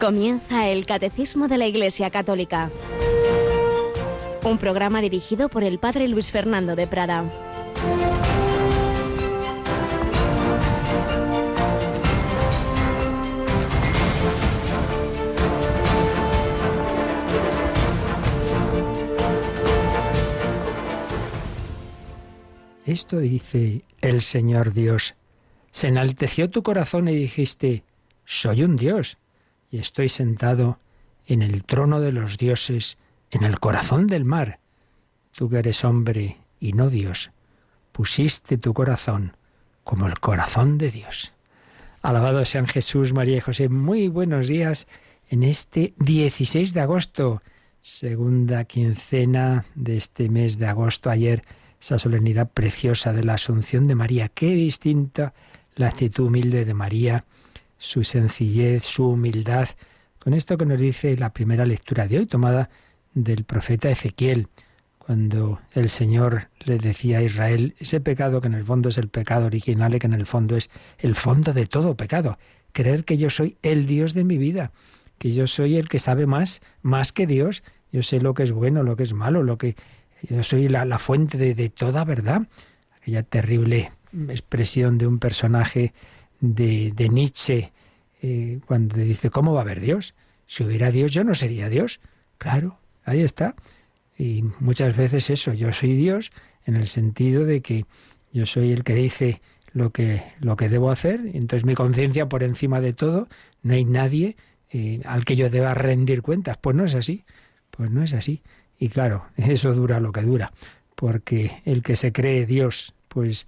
Comienza el Catecismo de la Iglesia Católica, un programa dirigido por el Padre Luis Fernando de Prada. Esto dice el Señor Dios: se enalteció tu corazón y dijiste, soy un Dios, y estoy sentado en el trono de los dioses, en el corazón del mar. Tú que eres hombre y no Dios, pusiste tu corazón como el corazón de Dios. Alabado sean Jesús, María y José. Muy buenos días en este 16 de agosto, segunda quincena de este mes de agosto. Ayer, esa solemnidad preciosa de la Asunción de María. Qué distinta la actitud humilde de María, su sencillez, su humildad, con esto que nos dice la primera lectura de hoy, tomada del profeta Ezequiel, cuando el Señor le decía a Israel ese pecado que en el fondo es el pecado original y que en el fondo es el fondo de todo pecado, creer que yo soy el Dios de mi vida, que yo soy el que sabe más que Dios, yo sé lo que es bueno, lo que es malo, lo que yo soy la fuente de toda verdad. Aquella terrible expresión de un personaje de Nietzsche, cuando dice, ¿cómo va a haber Dios? Si hubiera Dios, yo no sería Dios. Claro, ahí está. Y muchas veces eso, yo soy Dios en el sentido de que yo soy el que dice lo que debo hacer, y entonces mi conciencia por encima de todo, no hay nadie al que yo deba rendir cuentas. Pues no es así, Y claro, eso dura lo que dura, porque el que se cree Dios, pues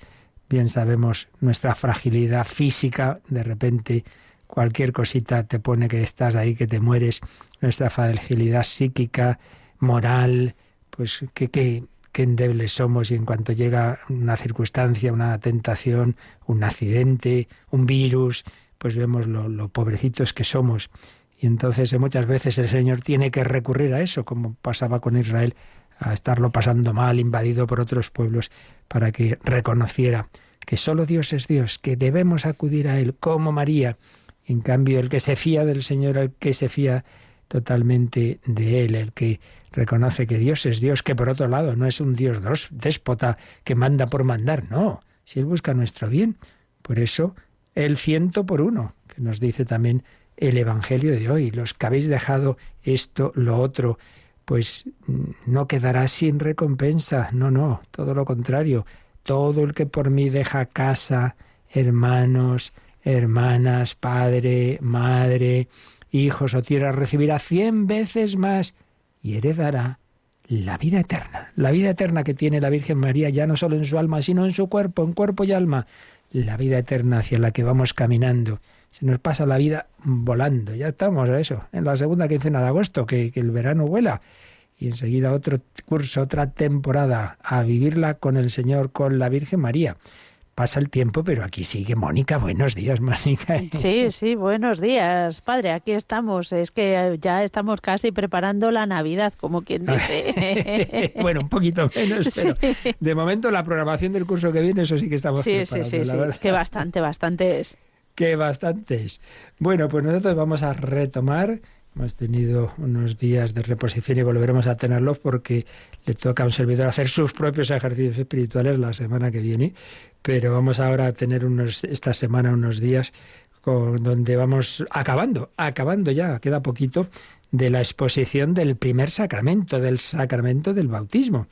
bien sabemos nuestra fragilidad física, de repente cualquier cosita te pone que estás ahí, que te mueres, nuestra fragilidad psíquica, moral, pues qué endebles somos, y en cuanto llega una circunstancia, una tentación, un accidente, un virus, pues vemos lo pobrecitos que somos. Y entonces muchas veces el Señor tiene que recurrir a eso, como pasaba con Israel, a estarlo pasando mal, invadido por otros pueblos, para que reconociera que solo Dios es Dios, que debemos acudir a Él como María. En cambio, el que se fía del Señor, el que se fía totalmente de Él, el que reconoce que Dios es Dios, que por otro lado no es un Dios déspota que manda por mandar, no, si Él busca nuestro bien. Por eso, el 100 por 1, que nos dice también el Evangelio de hoy, los que habéis dejado esto, lo otro, pues no quedará sin recompensa. No, todo lo contrario. Todo el que por mí deja casa, hermanos, hermanas, padre, madre, hijos o tierra, recibirá 100 veces más y heredará la vida eterna. La vida eterna que tiene la Virgen María, ya no solo en su alma, sino en su cuerpo, en cuerpo y alma. La vida eterna hacia la que vamos caminando. Se nos pasa la vida volando. Ya estamos a eso, en la segunda quincena de agosto, que el verano vuela. Y enseguida otro curso, otra temporada, a vivirla con el Señor, con la Virgen María. Pasa el tiempo, pero aquí sigue Mónica. Buenos días, Mónica. Sí, buenos días, padre. Aquí estamos. Es que ya estamos casi preparando la Navidad, como quien dice. Bueno, un poquito menos, pero de momento la programación del curso que viene, eso sí que estamos preparando. Sí. Que bastante es. Que bastante es. Bueno, pues nosotros vamos a retomar. Hemos tenido unos días de reposición y volveremos a tenerlos porque le toca a un servidor hacer sus propios ejercicios espirituales la semana que viene. Pero vamos ahora a tener esta semana unos días donde vamos acabando ya, queda poquito, de la exposición del primer sacramento, del sacramento del bautismo.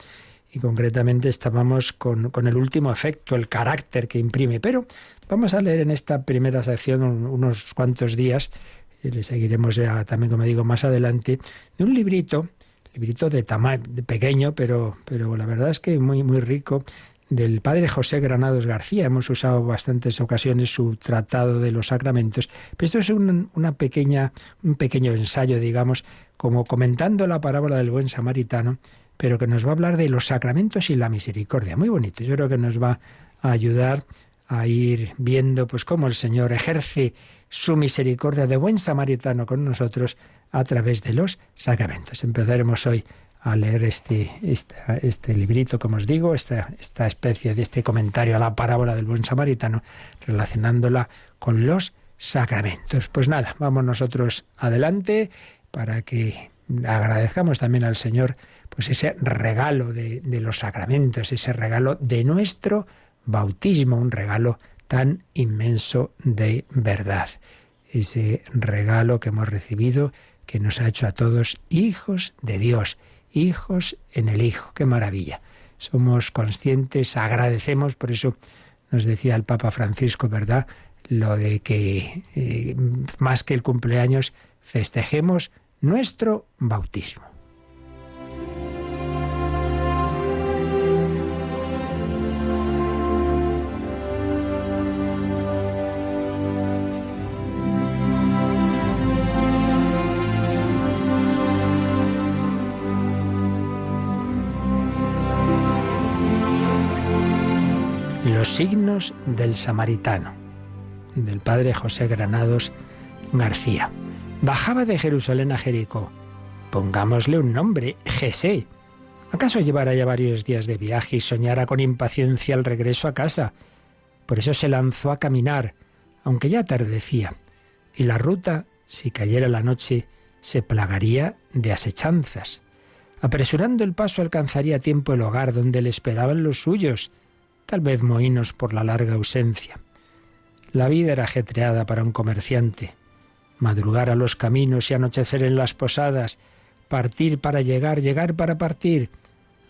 Y concretamente estábamos con el último efecto, el carácter que imprime. Pero vamos a leer en esta primera sección unos cuantos días, y le seguiremos ya también, como digo, más adelante, de un librito de tamaño pequeño, pero la verdad es que muy, muy rico, del padre José Granados García. Hemos usado bastantes ocasiones su tratado de los sacramentos, pero esto es un pequeño ensayo, digamos, como comentando la parábola del buen samaritano, pero que nos va a hablar de los sacramentos y la misericordia. Muy bonito. Yo creo que nos va a ayudar a ir viendo pues cómo el Señor ejerce su misericordia de buen samaritano con nosotros a través de los sacramentos. Empezaremos hoy a leer este librito, como os digo, esta especie de este comentario a la parábola del buen samaritano, relacionándola con los sacramentos. Pues nada, vamos nosotros adelante para que agradezcamos también al Señor pues ese regalo de los sacramentos, ese regalo de nuestro bautismo, un regalo tan inmenso de verdad. Ese regalo que hemos recibido, que nos ha hecho a todos hijos de Dios, hijos en el Hijo. ¡Qué maravilla! Somos conscientes, agradecemos, por eso nos decía el Papa Francisco, ¿verdad?, lo de que más que el cumpleaños festejemos nuestro bautismo. Los signos del samaritano, del padre José Granados García. Bajaba de Jerusalén a Jericó. Pongámosle un nombre, Jesé. ¿Acaso llevara ya varios días de viaje y soñara con impaciencia el regreso a casa? Por eso se lanzó a caminar, aunque ya atardecía. Y la ruta, si cayera la noche, se plagaría de asechanzas. Apresurando el paso alcanzaría a tiempo el hogar donde le esperaban los suyos, tal vez mohínos por la larga ausencia. La vida era ajetreada para un comerciante. Madrugar a los caminos y anochecer en las posadas, partir para llegar, llegar para partir,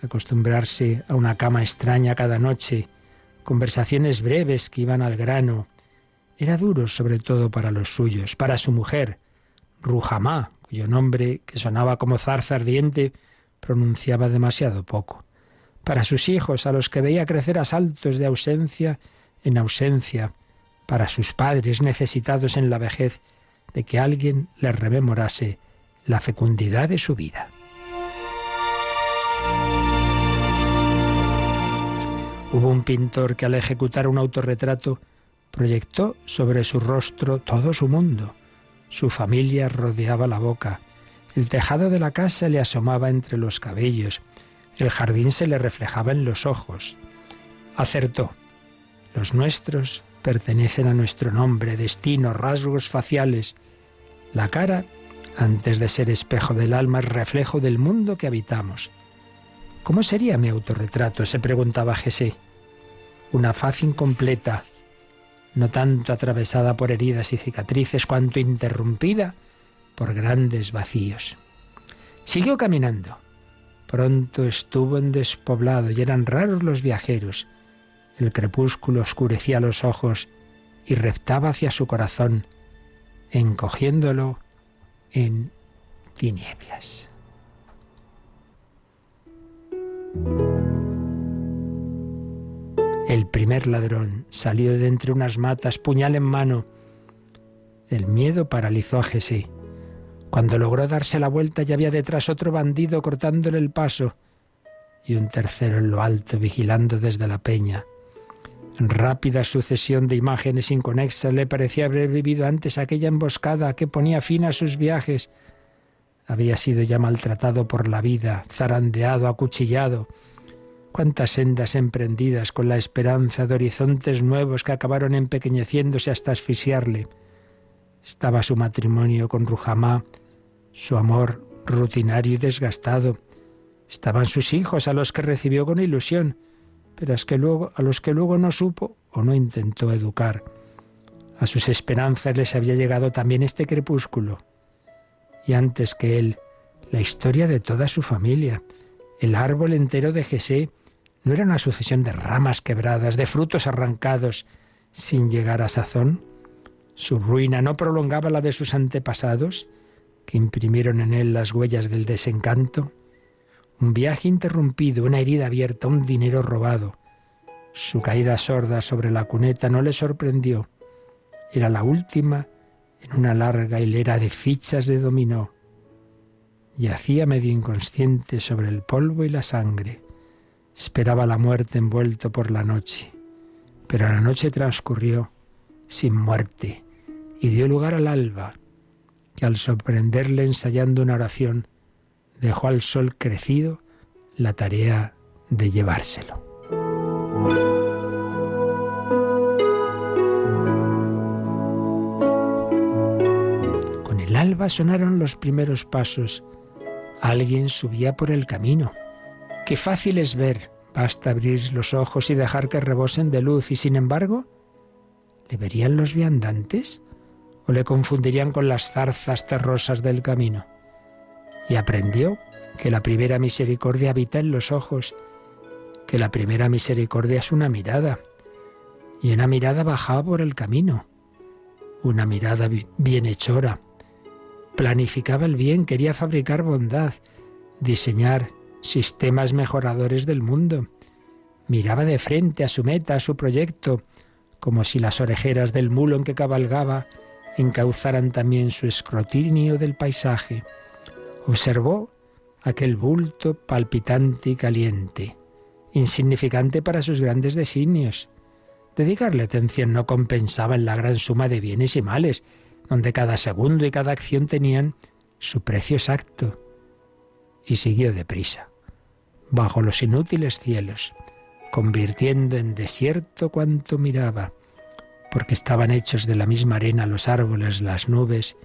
acostumbrarse a una cama extraña cada noche, conversaciones breves que iban al grano. Era duro sobre todo para los suyos, para su mujer, Ruhamá, cuyo nombre, que sonaba como zarza ardiente, pronunciaba demasiado poco. Para sus hijos, a los que veía crecer a saltos de ausencia en ausencia, para sus padres necesitados en la vejez de que alguien les rememorase la fecundidad de su vida. Hubo un pintor que al ejecutar un autorretrato proyectó sobre su rostro todo su mundo. Su familia rodeaba la boca. El tejado de la casa le asomaba entre los cabellos. El jardín se le reflejaba en los ojos. Acertó. Los nuestros pertenecen a nuestro nombre, destino, rasgos faciales. La cara, antes de ser espejo del alma, es reflejo del mundo que habitamos. ¿Cómo sería mi autorretrato?, se preguntaba Jesé. Una faz incompleta, no tanto atravesada por heridas y cicatrices, cuanto interrumpida por grandes vacíos. Siguió caminando. Pronto estuvo en despoblado y eran raros los viajeros. El crepúsculo oscurecía los ojos y reptaba hacia su corazón, encogiéndolo en tinieblas. El primer ladrón salió de entre unas matas, puñal en mano. El miedo paralizó a Jesé. Cuando logró darse la vuelta ya había detrás otro bandido cortándole el paso y un tercero en lo alto vigilando desde la peña. En rápida sucesión de imágenes inconexas le parecía haber vivido antes aquella emboscada que ponía fin a sus viajes. Había sido ya maltratado por la vida, zarandeado, acuchillado. Cuántas sendas emprendidas con la esperanza de horizontes nuevos que acabaron empequeñeciéndose hasta asfixiarle. Estaba su matrimonio con Ruhamá, su amor rutinario y desgastado. Estaban sus hijos, a los que recibió con ilusión, pero a los que luego no supo o no intentó educar. A sus esperanzas les había llegado también este crepúsculo. Y antes que él, la historia de toda su familia. El árbol entero de Jesé no era una sucesión de ramas quebradas, de frutos arrancados sin llegar a sazón. Su ruina no prolongaba la de sus antepasados, que imprimieron en él las huellas del desencanto. Un viaje interrumpido, una herida abierta, un dinero robado. Su caída sorda sobre la cuneta no le sorprendió. Era la última en una larga hilera de fichas de dominó. Yacía medio inconsciente sobre el polvo y la sangre. Esperaba la muerte envuelto por la noche. Pero la noche transcurrió sin muerte y dio lugar al alba, que al sorprenderle ensayando una oración, dejó al sol crecido la tarea de llevárselo. alba sonaron los primeros pasos. Alguien subía por el camino. Qué fácil es ver, basta abrir los ojos y dejar que rebosen de luz, y sin embargo, ¿le verían los viandantes o le confundirían con las zarzas terrosas del camino? Y aprendió que la primera misericordia habita en los ojos, que la primera misericordia es una mirada, y una mirada bajaba por el camino, una mirada bienhechora. Planificaba el bien, quería fabricar bondad, diseñar sistemas mejoradores del mundo. Miraba de frente a su meta, a su proyecto, como si las orejeras del mulo en que cabalgaba encauzaran también su escrutinio del paisaje. Observó aquel bulto palpitante y caliente, insignificante para sus grandes designios. Dedicarle atención no compensaba en la gran suma de bienes y males, donde cada segundo y cada acción tenían su precio exacto. Y siguió deprisa, bajo los inútiles cielos, convirtiendo en desierto cuanto miraba, porque estaban hechos de la misma arena los árboles, las nubes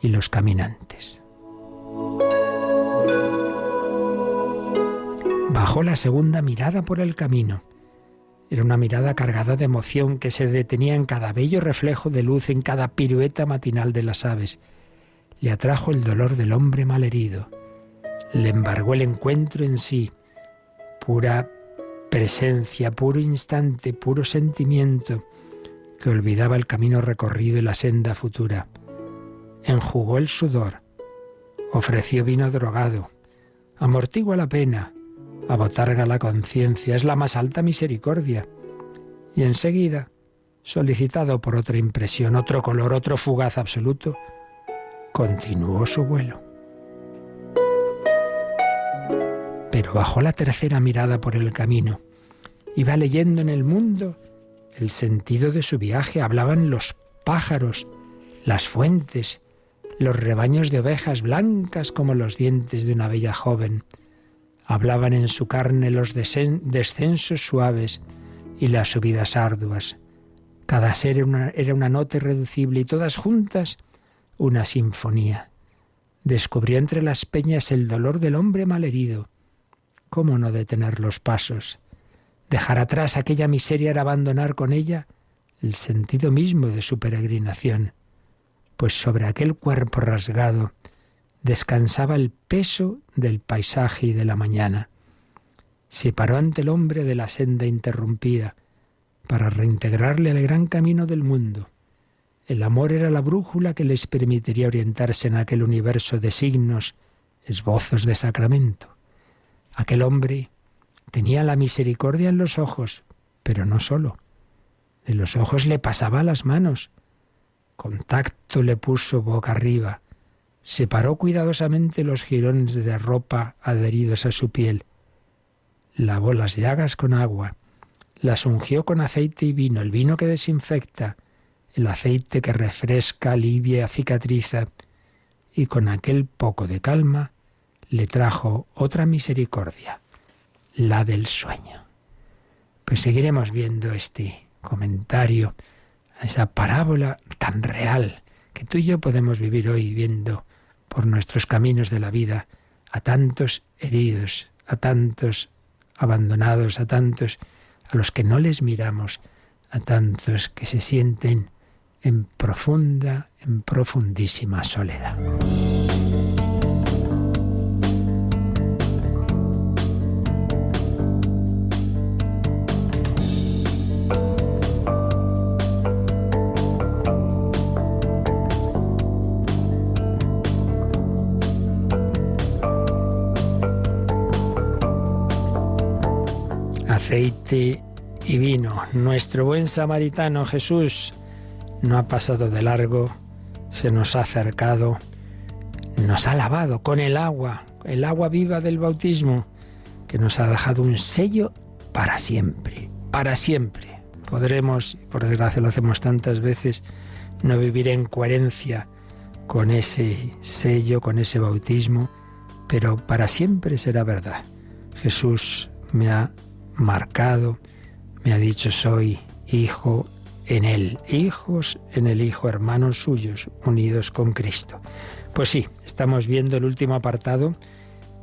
y los caminantes. Bajó la segunda mirada por el camino. Era una mirada cargada de emoción que se detenía en cada bello reflejo de luz, en cada pirueta matinal de las aves. Le atrajo el dolor del hombre malherido. Le embargó el encuentro en sí. Pura presencia, puro instante, puro sentimiento, que olvidaba el camino recorrido y la senda futura. Enjugó el sudor. Ofreció vino drogado. Amortigua la pena. Abotarga la conciencia, es la más alta misericordia. Y enseguida, solicitado por otra impresión, otro color, otro fugaz absoluto, continuó su vuelo. Pero bajó la tercera mirada por el camino. Iba leyendo en el mundo el sentido de su viaje. Hablaban los pájaros, las fuentes, los rebaños de ovejas blancas como los dientes de una bella joven. Hablaban en su carne los descensos suaves y las subidas arduas. Cada ser era una nota irreducible y todas juntas una sinfonía. Descubrió entre las peñas el dolor del hombre malherido. ¿Cómo no detener los pasos? Dejar atrás aquella miseria era abandonar con ella el sentido mismo de su peregrinación, pues sobre aquel cuerpo rasgado descansaba el peso del paisaje y de la mañana. Se paró ante el hombre de la senda interrumpida para reintegrarle al gran camino del mundo. El amor era la brújula que les permitiría orientarse en aquel universo de signos, esbozos de sacramento. Aquel hombre tenía la misericordia en los ojos, pero no solo. De los ojos le pasaba a las manos. Con tacto le puso boca arriba. Separó cuidadosamente los jirones de ropa adheridos a su piel. Lavó las llagas con agua. Las ungió con aceite y vino, el vino que desinfecta, el aceite que refresca, alivia, cicatriza. Y con aquel poco de calma le trajo otra misericordia, la del sueño. Pues seguiremos viendo este comentario a esa parábola tan real que tú y yo podemos vivir hoy viendo por nuestros caminos de la vida a tantos heridos, a tantos abandonados, a tantos a los que no les miramos, a tantos que se sienten en profunda, en profundísima soledad. Aceite y vino. Nuestro buen samaritano Jesús no ha pasado de largo, se nos ha acercado, nos ha lavado con el agua viva del bautismo, que nos ha dejado un sello para siempre, para siempre. Podremos, por desgracia lo hacemos tantas veces, no vivir en coherencia con ese sello, con ese bautismo, pero para siempre será verdad. Jesús me ha marcado, me ha dicho soy hijo en Él, hijos en el Hijo, hermanos suyos, unidos con Cristo. Pues sí, estamos viendo el último apartado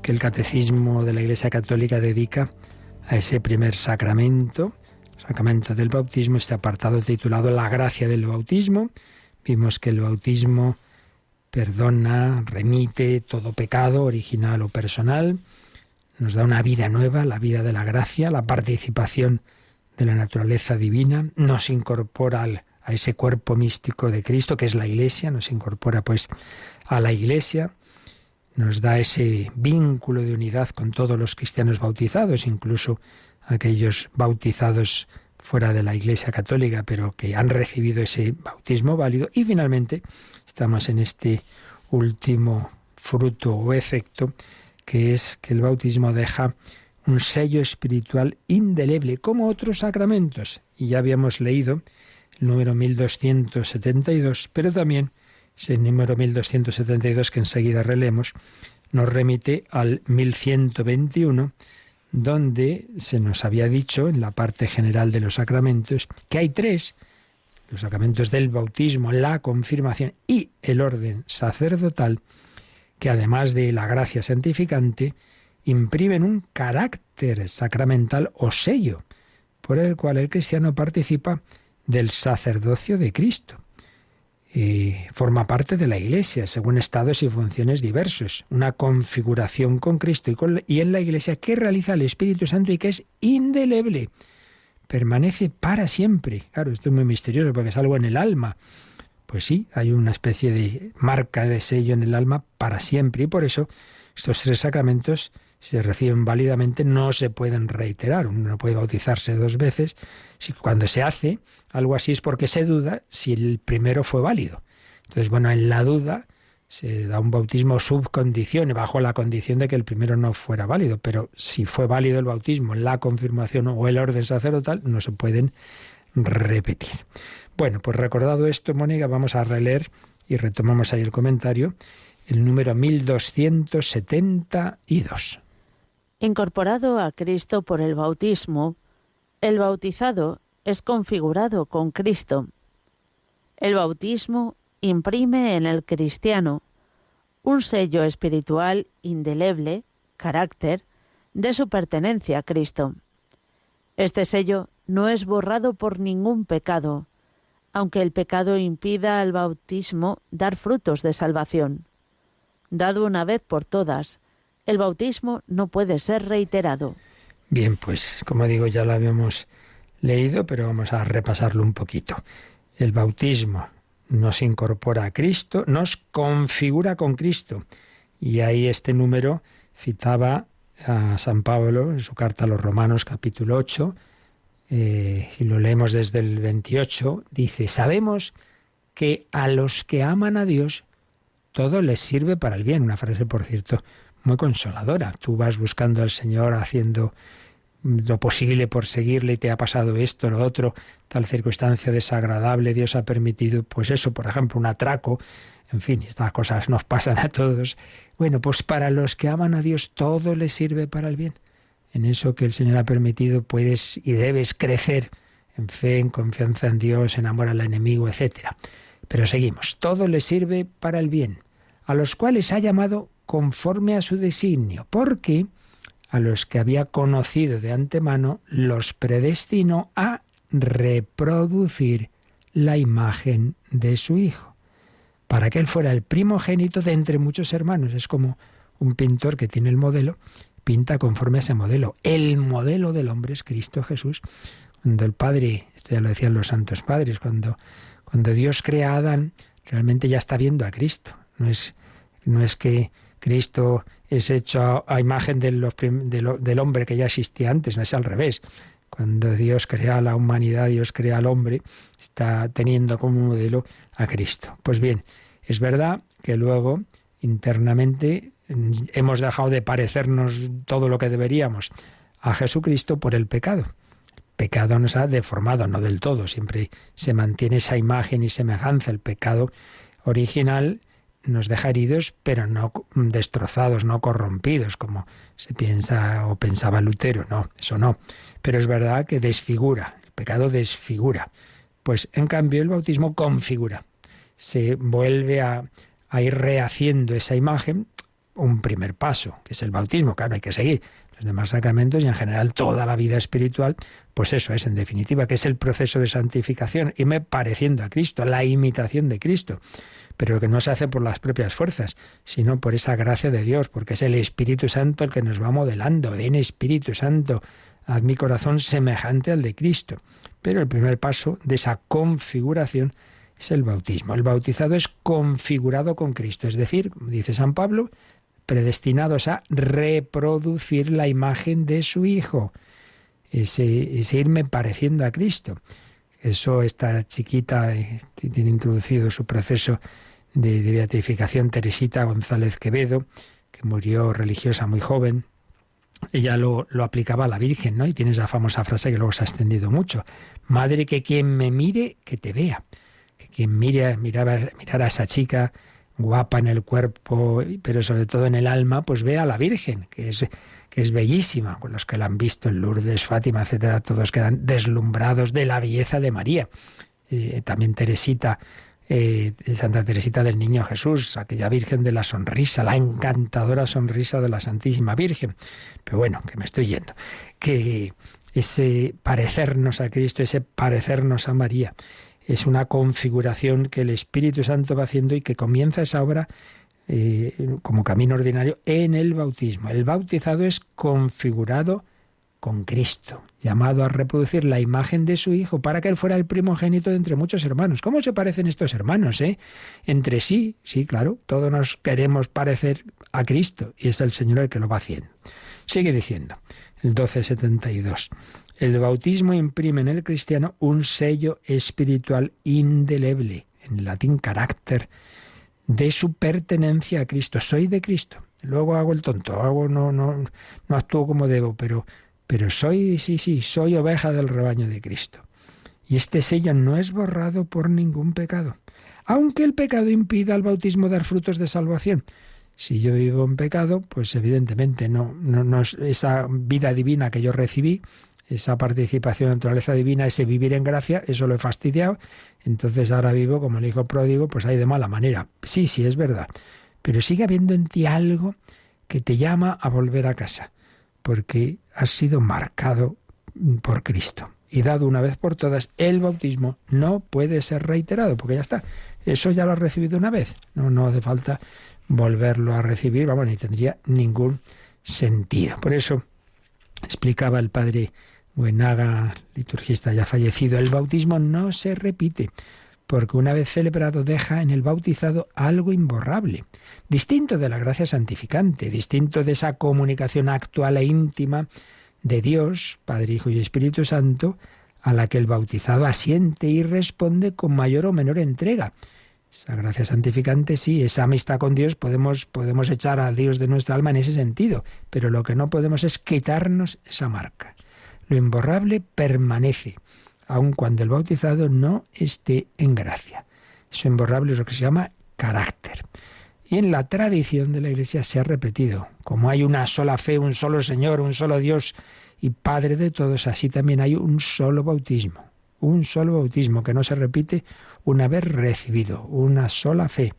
que el Catecismo de la Iglesia Católica dedica a ese primer sacramento, sacramento del bautismo, este apartado titulado La gracia del bautismo. Vimos que el bautismo perdona, remite todo pecado, original o personal, nos da una vida nueva, la vida de la gracia, la participación de la naturaleza divina, nos incorpora a ese cuerpo místico de Cristo, que es la Iglesia, nos incorpora pues a la Iglesia, nos da ese vínculo de unidad con todos los cristianos bautizados, incluso aquellos bautizados fuera de la Iglesia Católica, pero que han recibido ese bautismo válido. Y finalmente estamos en este último fruto o efecto, que es que el bautismo deja un sello espiritual indeleble, como otros sacramentos. Y ya habíamos leído el número 1272, pero también ese número 1272, que enseguida releemos, nos remite al 1121, donde se nos había dicho, en la parte general de los sacramentos, que hay tres: los sacramentos del bautismo, la confirmación y el orden sacerdotal, que además de la gracia santificante, imprimen un carácter sacramental o sello, por el cual el cristiano participa del sacerdocio de Cristo. Forma parte de la Iglesia, según estados y funciones diversos. Una configuración con Cristo y en la Iglesia que realiza el Espíritu Santo y que es indeleble. Permanece para siempre. Claro, esto es muy misterioso porque es algo en el alma. Pues sí, hay una especie de marca de sello en el alma para siempre. Y por eso estos tres sacramentos, si se reciben válidamente, no se pueden reiterar. Uno no puede bautizarse dos veces. Si cuando se hace algo así es porque se duda si el primero fue válido. Entonces, bueno, en la duda se da un bautismo sub condición, bajo la condición de que el primero no fuera válido. Pero si fue válido el bautismo, la confirmación o el orden sacerdotal, no se pueden repetir. Bueno, pues recordado esto, Mónica, vamos a releer y retomamos ahí el comentario, el número 1272. Incorporado a Cristo por el bautismo, el bautizado es configurado con Cristo. El bautismo imprime en el cristiano un sello espiritual indeleble, carácter, de su pertenencia a Cristo. Este sello no es borrado por ningún pecado, aunque el pecado impida al bautismo dar frutos de salvación. Dado una vez por todas, el bautismo no puede ser reiterado. Bien, pues como digo, ya lo habíamos leído, pero vamos a repasarlo un poquito. El bautismo nos incorpora a Cristo, nos configura con Cristo. Y ahí este número citaba a San Pablo en su carta a los Romanos, capítulo 8, y lo leemos desde el 28, dice: sabemos que a los que aman a Dios todo les sirve para el bien. Una frase, por cierto, muy consoladora. Tú vas buscando al Señor, haciendo lo posible por seguirle, y te ha pasado esto, lo otro, tal circunstancia desagradable, Dios ha permitido, pues eso, por ejemplo, un atraco, en fin, estas cosas nos pasan a todos. Bueno, pues para los que aman a Dios todo les sirve para el bien. En eso que el Señor ha permitido puedes y debes crecer en fe, en confianza en Dios, en amor al enemigo, etc. Pero seguimos. Todo les sirve para el bien, a los cuales ha llamado conforme a su designio, porque a los que había conocido de antemano los predestinó a reproducir la imagen de su Hijo, para que Él fuera el primogénito de entre muchos hermanos. Es como un pintor que tiene el modelo, pinta conforme a ese modelo. El modelo del hombre es Cristo Jesús. Cuando el Padre, esto ya lo decían los santos padres, cuando Dios crea a Adán, realmente ya está viendo a Cristo. No es que Cristo es hecho a imagen del hombre que ya existía antes, no es al revés. Cuando Dios crea a la humanidad, Dios crea al hombre, está teniendo como modelo a Cristo. Pues bien, es verdad que luego internamente hemos dejado de parecernos todo lo que deberíamos a Jesucristo por el pecado. El pecado nos ha deformado, no del todo, siempre se mantiene esa imagen y semejanza. El pecado original nos deja heridos, pero no destrozados, no corrompidos, como se piensa o pensaba Lutero. No, eso no. Pero es verdad que desfigura, el pecado desfigura. Pues en cambio el bautismo configura, se vuelve a ir rehaciendo esa imagen, un primer paso, que es el bautismo, claro, hay que seguir los demás sacramentos y en general toda la vida espiritual, pues eso es en definitiva, que es el proceso de santificación, irme pareciendo a Cristo, la imitación de Cristo, pero que no se hace por las propias fuerzas, sino por esa gracia de Dios, porque es el Espíritu Santo el que nos va modelando. Ven Espíritu Santo, haz mi corazón semejante al de Cristo. Pero el primer paso de esa configuración es el bautismo. El bautizado es configurado con Cristo, es decir, como dice San Pablo, predestinados a reproducir la imagen de su Hijo, ese irme pareciendo a Cristo. Eso, esta chiquita tiene introducido su proceso de beatificación, Teresita González Quevedo, que murió religiosa muy joven. Ella lo aplicaba a la Virgen, ¿no? Y tiene esa famosa frase que luego se ha extendido mucho: Madre, que quien me mire, que te vea. Que quien mirar a esa chica guapa en el cuerpo, pero sobre todo en el alma, pues vea a la Virgen, que es bellísima. Con los que la han visto en Lourdes, Fátima, etcétera, todos quedan deslumbrados de la belleza de María. También Teresita, Santa Teresita del Niño Jesús, aquella Virgen de la sonrisa, la encantadora sonrisa de la Santísima Virgen. Pero bueno, que me estoy yendo. Que ese parecernos a Cristo, ese parecernos a María, es una configuración que el Espíritu Santo va haciendo y que comienza esa obra como camino ordinario en el bautismo. El bautizado es configurado con Cristo, llamado a reproducir la imagen de su Hijo para que Él fuera el primogénito de entre muchos hermanos. ¿Cómo se parecen estos hermanos, entre sí? Sí, claro, todos nos queremos parecer a Cristo y es el Señor el que lo va haciendo. Sigue diciendo, el 1272. El bautismo imprime en el cristiano un sello espiritual indeleble, en latín carácter, de su pertenencia a Cristo. Soy de Cristo. Luego hago el tonto, no actúo como debo, pero soy, soy oveja del rebaño de Cristo. Y este sello no es borrado por ningún pecado, aunque el pecado impida al bautismo dar frutos de salvación. Si yo vivo en pecado, pues evidentemente no es esa vida divina que yo recibí, esa participación en naturaleza divina, ese vivir en gracia, eso lo he fastidiado, entonces ahora vivo como el hijo pródigo, pues hay de mala manera. Sí, es verdad, pero sigue habiendo en ti algo que te llama a volver a casa, porque has sido marcado por Cristo. Y dado una vez por todas, el bautismo no puede ser reiterado, porque ya está, eso ya lo has recibido una vez, no hace falta volverlo a recibir, ni tendría ningún sentido. Por eso explicaba el padre Buenaga, liturgista ya fallecido, el bautismo no se repite, porque una vez celebrado deja en el bautizado algo imborrable, distinto de la gracia santificante, distinto de esa comunicación actual e íntima de Dios, Padre, Hijo y Espíritu Santo, a la que el bautizado asiente y responde con mayor o menor entrega. Esa gracia santificante, sí, esa amistad con Dios, podemos echar a Dios de nuestra alma en ese sentido, pero lo que no podemos es quitarnos esa marca. Lo imborrable permanece, aun cuando el bautizado no esté en gracia. Eso imborrable es lo que se llama carácter. Y en la tradición de la Iglesia se ha repetido, como hay una sola fe, un solo Señor, un solo Dios y Padre de todos, así también hay un solo bautismo que no se repite una vez recibido, una sola fe.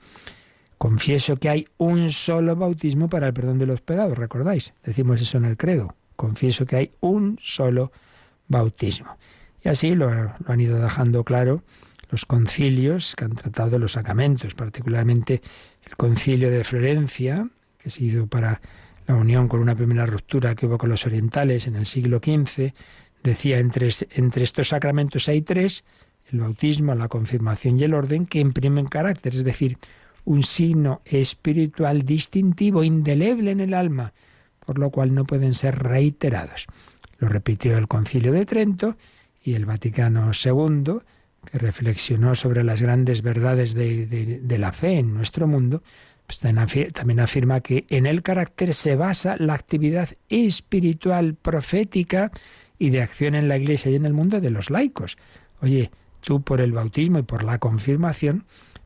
Confieso que hay un solo bautismo para el perdón de los pecados, ¿recordáis? Decimos eso en el credo. Confieso que hay un solo bautismo. Y así lo han ido dejando claro los concilios que han tratado de los sacramentos, particularmente el concilio de Florencia, que ha sido para la unión con una primera ruptura que hubo con los orientales en el siglo XV, decía, entre estos sacramentos hay tres, el bautismo, la confirmación y el orden, que imprimen carácter, es decir, un signo espiritual distintivo, indeleble en el alma, por lo cual no pueden ser reiterados. Lo repitió el Concilio de Trento y el Vaticano II, que reflexionó sobre las grandes verdades de la fe en nuestro mundo, pues también afirma que en el carácter se basa la actividad espiritual, profética y de acción en la Iglesia y en el mundo de los laicos. Oye, tú por el bautismo y por la confirmación,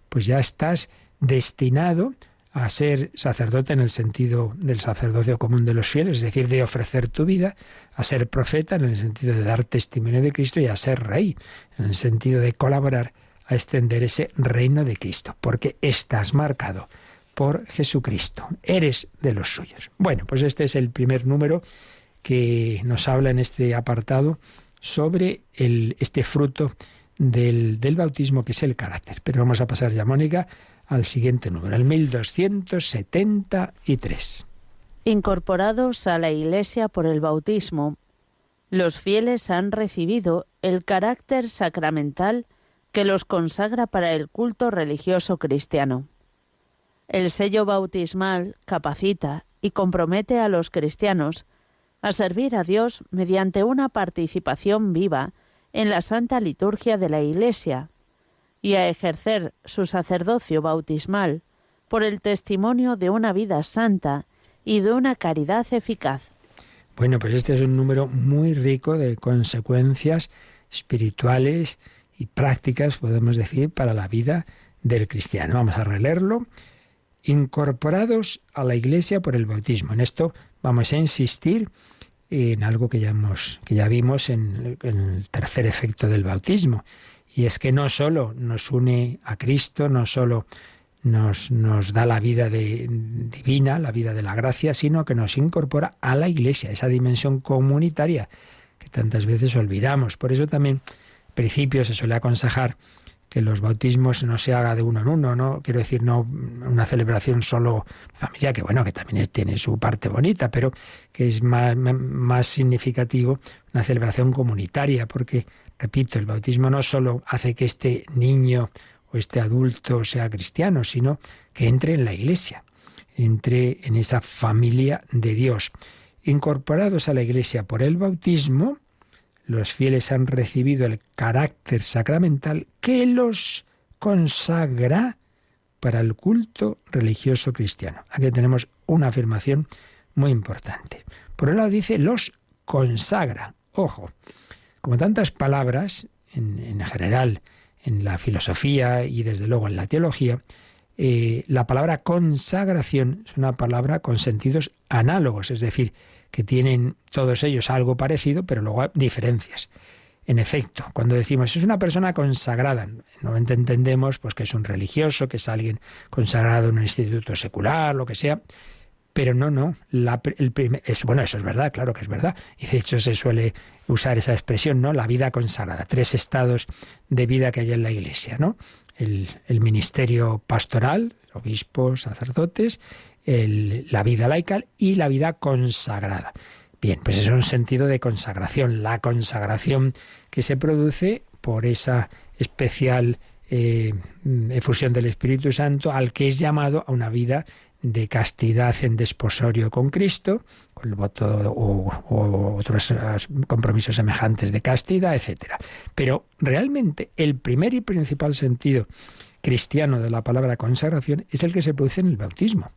pues ya estás destinado a ser sacerdote en el sentido del sacerdocio común de los fieles, es decir, de ofrecer tu vida, a ser profeta en el sentido de dar testimonio de Cristo y a ser rey en el sentido de colaborar a extender ese reino de Cristo, porque estás marcado por Jesucristo, eres de los suyos. Bueno, pues este es el primer número que nos habla en este apartado sobre este fruto del bautismo, que es el carácter. Pero vamos a pasar ya, Mónica, al siguiente número, el 1273. Incorporados a la Iglesia por el bautismo, los fieles han recibido el carácter sacramental que los consagra para el culto religioso cristiano. El sello bautismal capacita y compromete a los cristianos a servir a Dios mediante una participación viva en la Santa Liturgia de la Iglesia y a ejercer su sacerdocio bautismal por el testimonio de una vida santa y de una caridad eficaz. Bueno, pues este es un número muy rico de consecuencias espirituales y prácticas, podemos decir, para la vida del cristiano. Vamos a releerlo. Incorporados a la Iglesia por el bautismo. En esto vamos a insistir en algo que ya vimos en el tercer efecto del bautismo, y es que no solo nos une a Cristo, no solo nos da la vida divina, la vida de la gracia, sino que nos incorpora a la Iglesia, esa dimensión comunitaria que tantas veces olvidamos. Por eso también, al principio, se suele aconsejar que los bautismos no se haga de uno en uno, ¿no? Quiero decir, no una celebración solo familiar, que bueno, que también tiene su parte bonita, pero que es más significativo una celebración comunitaria, porque, repito, el bautismo no solo hace que este niño o este adulto sea cristiano, sino que entre en la Iglesia, entre en esa familia de Dios. Incorporados a la Iglesia por el bautismo, los fieles han recibido el carácter sacramental que los consagra para el culto religioso cristiano. Aquí tenemos una afirmación muy importante. Por un lado dice, los consagra. Ojo, como tantas palabras, en general, en la filosofía y desde luego en la teología, la palabra consagración es una palabra con sentidos análogos, es decir, que tienen todos ellos algo parecido, pero luego hay diferencias. En efecto, cuando decimos es una persona consagrada, normalmente entendemos pues que es un religioso, que es alguien consagrado en un instituto secular, lo que sea, pero no. Bueno, eso es verdad, claro que es verdad, y de hecho se suele usar esa expresión, ¿no? La vida consagrada, 3 estados de vida que hay en la Iglesia, ¿no? El ministerio pastoral, obispos, sacerdotes, la vida laical y la vida consagrada. Bien, pues es un sentido de consagración, la consagración que se produce por esa especial efusión del Espíritu Santo al que es llamado a una vida de castidad en desposorio con Cristo, con el voto o otros compromisos semejantes de castidad, etc. Pero realmente el primer y principal sentido cristiano de la palabra consagración es el que se produce en el bautismo.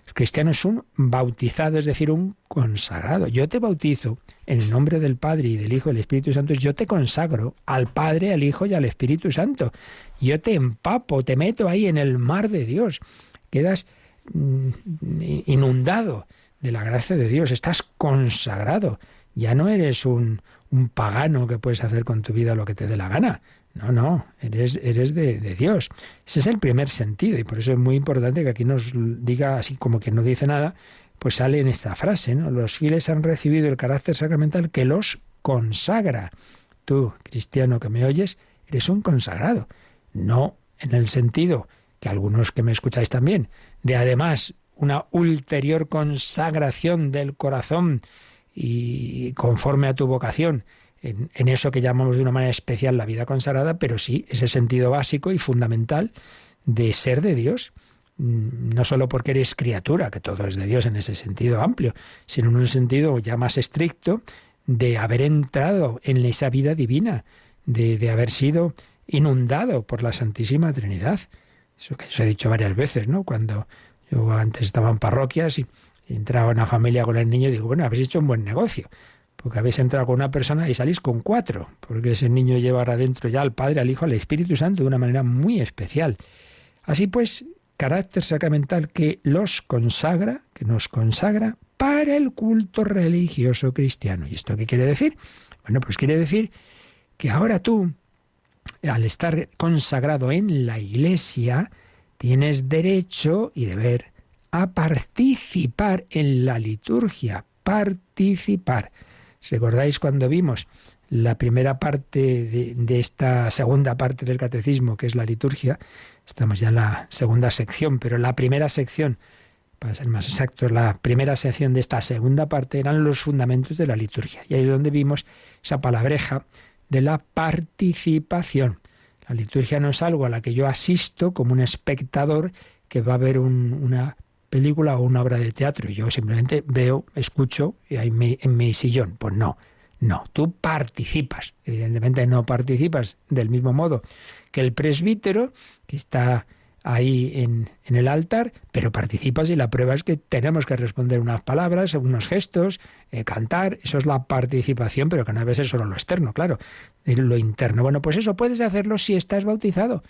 El cristiano es un bautizado, es decir, un consagrado. Yo te bautizo en el nombre del Padre y del Hijo y del Espíritu Santo. Yo te consagro al Padre, al Hijo y al Espíritu Santo. Yo te empapo, te meto ahí en el mar de Dios. Quedas inundado de la gracia de Dios. Estás consagrado. Ya no eres un pagano que puedes hacer con tu vida lo que te dé la gana. No, eres de Dios. Ese es el primer sentido y por eso es muy importante que aquí nos diga, así como que no dice nada, pues sale en esta frase, ¿no? Los fieles han recibido el carácter sacramental que los consagra. Tú, cristiano que me oyes, eres un consagrado. No en el sentido que algunos que me escucháis también, de además una ulterior consagración del corazón y conforme a tu vocación, en eso que llamamos de una manera especial la vida consagrada, pero sí ese sentido básico y fundamental de ser de Dios, no solo porque eres criatura, que todo es de Dios en ese sentido amplio, sino en un sentido ya más estricto de haber entrado en esa vida divina, de haber sido inundado por la Santísima Trinidad. Eso que os he dicho varias veces, ¿no? Cuando yo antes estaba en parroquias y entraba una familia con el niño, digo, bueno, habéis hecho un buen negocio, porque habéis entrado con una persona y salís con 4, porque ese niño llevará dentro ya al Padre, al Hijo, al Espíritu Santo de una manera muy especial. Así pues, carácter sacramental que nos consagra para el culto religioso cristiano. ¿Y esto qué quiere decir? Bueno, pues quiere decir que ahora tú, al estar consagrado en la Iglesia, tienes derecho y deber a participar en la liturgia. Participar. ¿Recordáis cuando vimos la primera parte de esta segunda parte del catecismo, que es la liturgia? Estamos ya en la segunda sección, pero la primera sección, para ser más exactos, la primera sección de esta segunda parte eran los fundamentos de la liturgia. Y ahí es donde vimos esa palabreja de la participación. La liturgia no es algo a la que yo asisto como un espectador que va a ver una película o una obra de teatro y yo simplemente veo, escucho y ahí en mi sillón. Pues no, tú participas. Evidentemente no participas del mismo modo que el presbítero que está ahí en el altar, pero participas y la prueba es que tenemos que responder unas palabras, unos gestos, cantar, eso es la participación, pero que no debe ser solo lo externo, claro, lo interno. Bueno, pues eso puedes hacerlo si estás bautizado,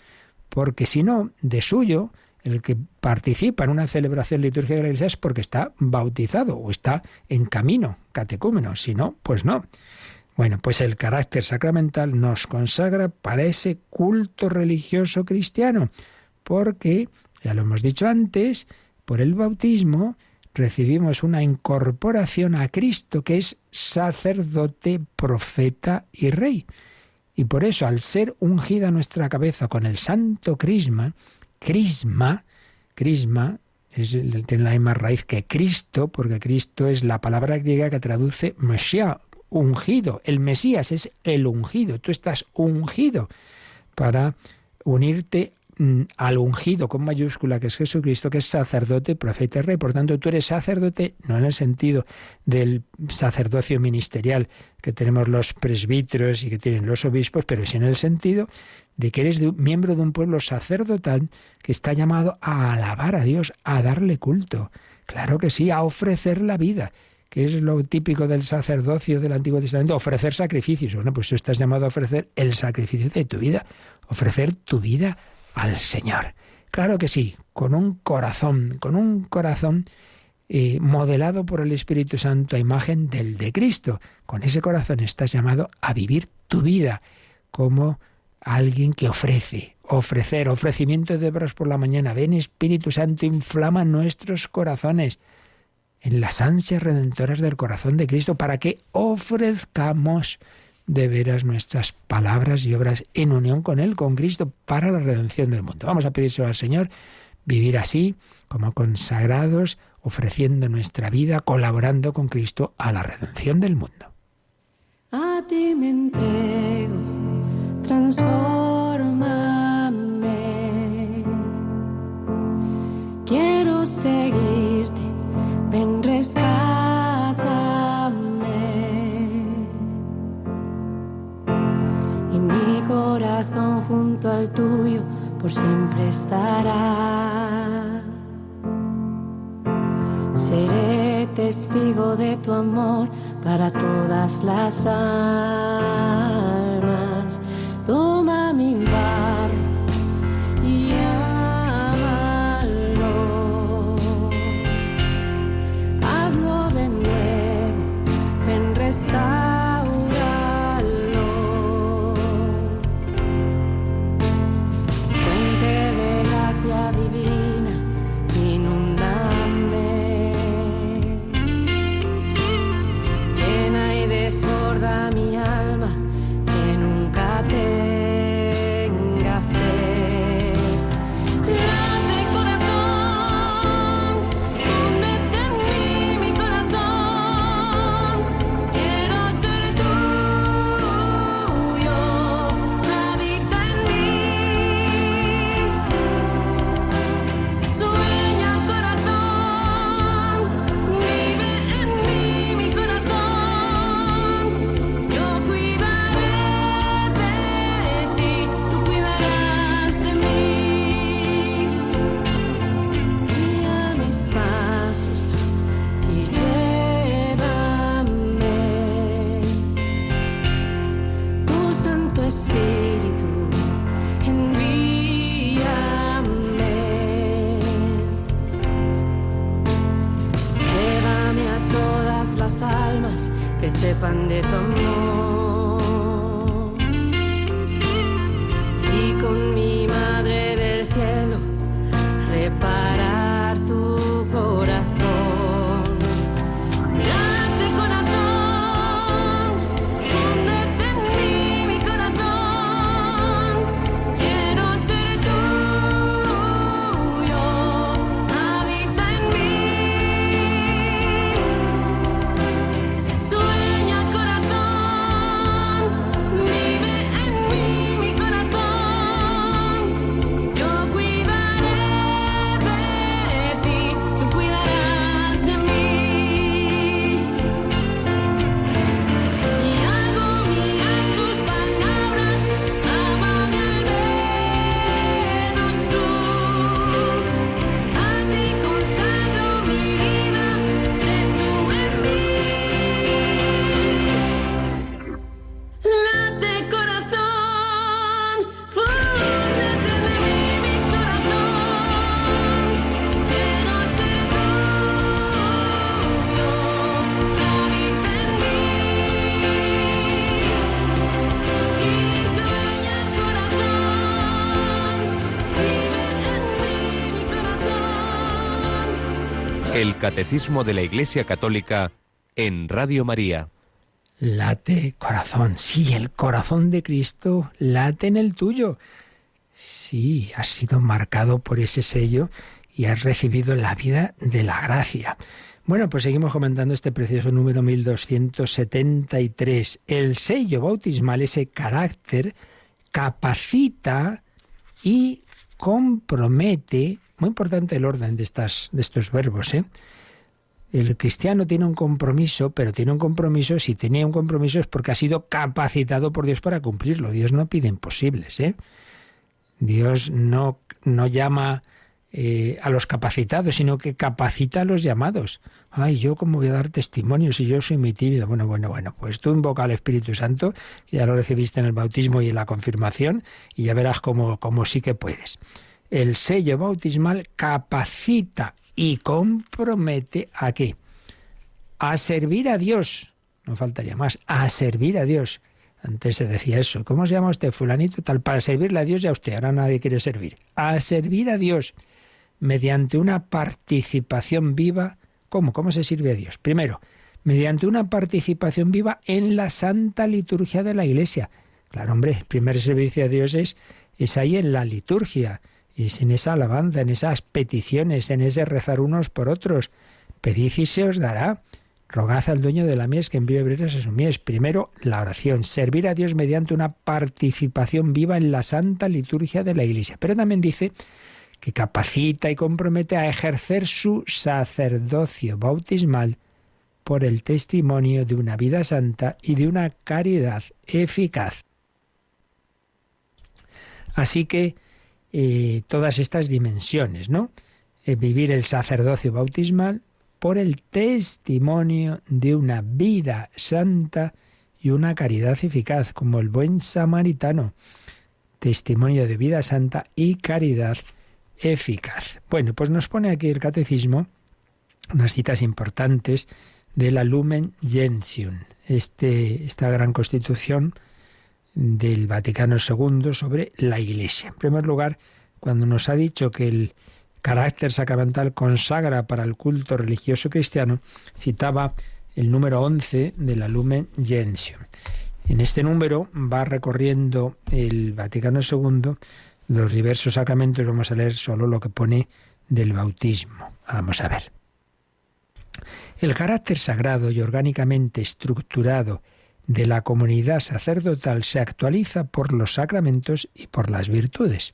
porque si no, de suyo, el que participa en una celebración litúrgica de la Iglesia es porque está bautizado o está en camino, catecúmeno, si no, pues no. Bueno, pues el carácter sacramental nos consagra para ese culto religioso cristiano, porque, ya lo hemos dicho antes, por el bautismo recibimos una incorporación a Cristo, que es sacerdote, profeta y rey. Y por eso, al ser ungida nuestra cabeza con el santo crisma tiene la misma raíz que Cristo, porque Cristo es la palabra griega que traduce Mesías, ungido. El Mesías es el ungido. Tú estás ungido para unirte al ungido con mayúscula, que es Jesucristo, que es sacerdote, profeta y rey. Por tanto, tú eres sacerdote, no en el sentido del sacerdocio ministerial que tenemos los presbíteros y que tienen los obispos, pero sí en el sentido de que eres miembro de un pueblo sacerdotal que está llamado a alabar a Dios, a darle culto. Claro que sí, a ofrecer la vida, que es lo típico del sacerdocio del Antiguo Testamento, ofrecer sacrificios. Bueno, pues tú estás llamado a ofrecer el sacrificio de tu vida, ofrecer tu vida al Señor. Claro que sí, con un corazón modelado por el Espíritu Santo a imagen del de Cristo. Con ese corazón estás llamado a vivir tu vida como alguien que ofrecimiento de obras por la mañana. Ven, Espíritu Santo, inflama nuestros corazones en las ansias redentoras del corazón de Cristo para que ofrezcamos de veras nuestras palabras y obras en unión con Él, con Cristo, para la redención del mundo. Vamos a pedírselo al Señor, vivir así, como consagrados, ofreciendo nuestra vida, colaborando con Cristo a la redención del mundo. A ti me entrego, transfórmame. Quiero seguirte, ven, rescátame. Y mi corazón junto al tuyo por siempre estará. Seré testigo de tu amor para todas las almas. Toma mi barro y ámalo. Hazlo de nuevo, ven, restáuralo. Fuente de gracia divina, inúndame. Llena y desborda mi alma, que nunca tenga sed. que sepan de tu amor. Y con mi Madre del Cielo reparar tu corazón. Late corazón, fúndete en mí, mi corazón. Quiero ser tuyo, habita en mí. Sueña corazón, vive en mí, mi corazón. Yo cuidaré de ti, tú cuidarás de mí. Y hago mías tus palabras, ámame al menos tú. A ti consagro mi vida, sé tú en mí. Late corazón, fúndete de mí, mi corazón. Quiero ser tuyo, habita en mí. Y sueña corazón, vive en mí, mi corazón. El Catecismo de la Iglesia Católica en Radio María. Late, corazón. Sí, el corazón de Cristo late en el tuyo. Sí, has sido marcado por ese sello y has recibido la vida de la gracia. Bueno, pues seguimos comentando este precioso número 1273. El sello bautismal, ese carácter, capacita y compromete. Muy importante el orden de estos verbos, ¿eh? El cristiano tiene un compromiso, pero tiene un compromiso, si tenía un compromiso es porque ha sido capacitado por Dios para cumplirlo. Dios no pide imposibles, ¿eh? Dios no llama a los capacitados, sino que capacita a los llamados. Ay, ¿yo cómo voy a dar testimonio si yo soy muy tímido? Bueno, pues tú invoca al Espíritu Santo, que ya lo recibiste en el bautismo y en la confirmación, y ya verás cómo sí que puedes. El sello bautismal capacita y compromete ¿a qué? A servir a Dios. No faltaría más. A servir a Dios. Antes se decía eso. ¿Cómo se llama usted? Fulanito tal. Para servirle a Dios ya usted. Ahora nadie quiere servir. A servir a Dios mediante una participación viva. ¿Cómo? ¿Cómo se sirve a Dios? Primero, mediante una participación viva en la Santa Liturgia de la Iglesia. Claro, hombre, el primer servicio a Dios es ahí en la liturgia. Es en esa alabanza, en esas peticiones, en ese rezar unos por otros. Pedid y se os dará. Rogad al dueño de la mies que envíe obreros a su mies. Primero, la oración. Servir a Dios mediante una participación viva en la Santa Liturgia de la Iglesia. Pero también dice que capacita y compromete a ejercer su sacerdocio bautismal por el testimonio de una vida santa y de una caridad eficaz. Así que todas estas dimensiones, ¿no? Vivir el sacerdocio bautismal por el testimonio de una vida santa y una caridad eficaz, como el buen samaritano. Testimonio de vida santa y caridad eficaz. Bueno, pues nos pone aquí el Catecismo unas citas importantes de la Lumen Gentium, esta gran constitución del Vaticano II sobre la Iglesia. En primer lugar, cuando nos ha dicho que el carácter sacramental consagra para el culto religioso cristiano, citaba el número 11 de la Lumen Gentium. En este número va recorriendo el Vaticano II los diversos sacramentos. Vamos a leer solo lo que pone del bautismo. Vamos a ver. El carácter sagrado y orgánicamente estructurado de la comunidad sacerdotal se actualiza por los sacramentos y por las virtudes.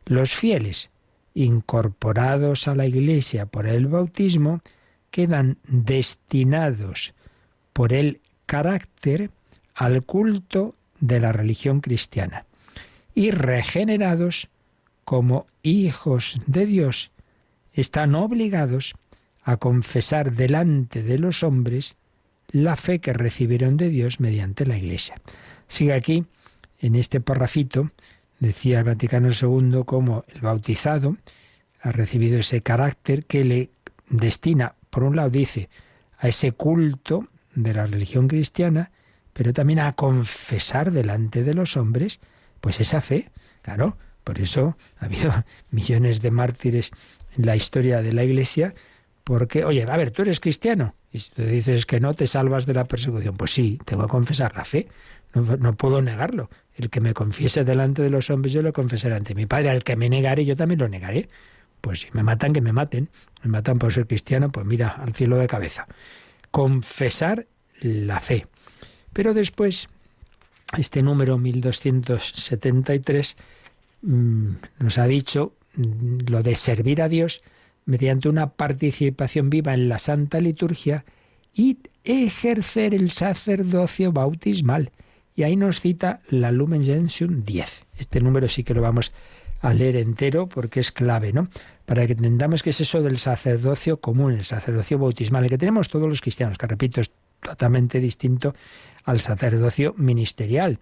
Los fieles, incorporados a la Iglesia por el bautismo, quedan destinados por el carácter al culto de la religión cristiana y regenerados como hijos de Dios, están obligados a confesar delante de los hombres la fe que recibieron de Dios mediante la Iglesia. Sigue aquí, en este parrafito, decía el Vaticano II, cómo el bautizado ha recibido ese carácter que le destina, por un lado dice, a ese culto de la religión cristiana, pero también a confesar delante de los hombres, pues esa fe. Claro, por eso ha habido millones de mártires en la historia de la Iglesia, porque, oye, a ver, ¿tú eres cristiano? Y si tú dices que no, te salvas de la persecución. Pues sí, tengo que confesar la fe, no puedo negarlo. El que me confiese delante de los hombres, yo lo confesaré ante mi Padre. Al que me negare, yo también lo negaré. Pues si me matan, que me maten. Me matan por ser cristiano, pues mira, al cielo de cabeza. Confesar la fe. Pero después, este número 1273 nos ha dicho lo de servir a Dios mediante una participación viva en la Santa Liturgia y ejercer el sacerdocio bautismal. Y ahí nos cita la Lumen Gentium 10. Este número sí que lo vamos a leer entero porque es clave, ¿no? Para que entendamos qué es eso del sacerdocio común, el sacerdocio bautismal, el que tenemos todos los cristianos, que repito, es totalmente distinto al sacerdocio ministerial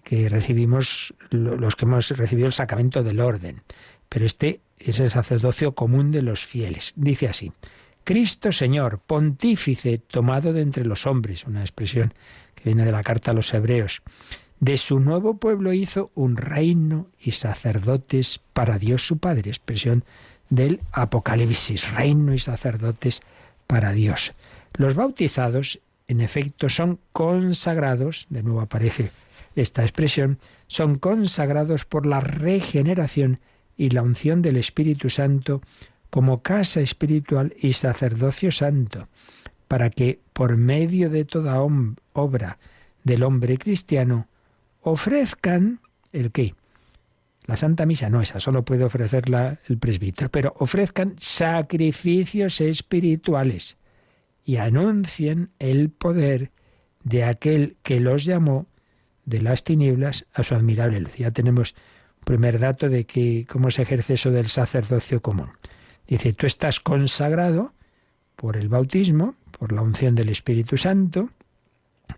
que recibimos los que hemos recibido el sacramento del orden. Pero este es el sacerdocio común de los fieles. Dice así: Cristo Señor, pontífice tomado de entre los hombres, una expresión que viene de la carta a los Hebreos, de su nuevo pueblo hizo un reino y sacerdotes para Dios su Padre, expresión del Apocalipsis, reino y sacerdotes para Dios. Los bautizados, en efecto, son consagrados, de nuevo aparece esta expresión, son consagrados por la regeneración y la unción del Espíritu Santo como casa espiritual y sacerdocio santo, para que, por medio de toda obra del hombre cristiano, ofrezcan ¿el qué? La Santa Misa, no, esa solo puede ofrecerla el presbítero, pero ofrezcan sacrificios espirituales y anuncien el poder de aquel que los llamó de las tinieblas a su admirable luz. Ya tenemos un primer dato de que cómo se ejerce eso del sacerdocio común. Dice, tú estás consagrado por el bautismo, por la unción del Espíritu Santo,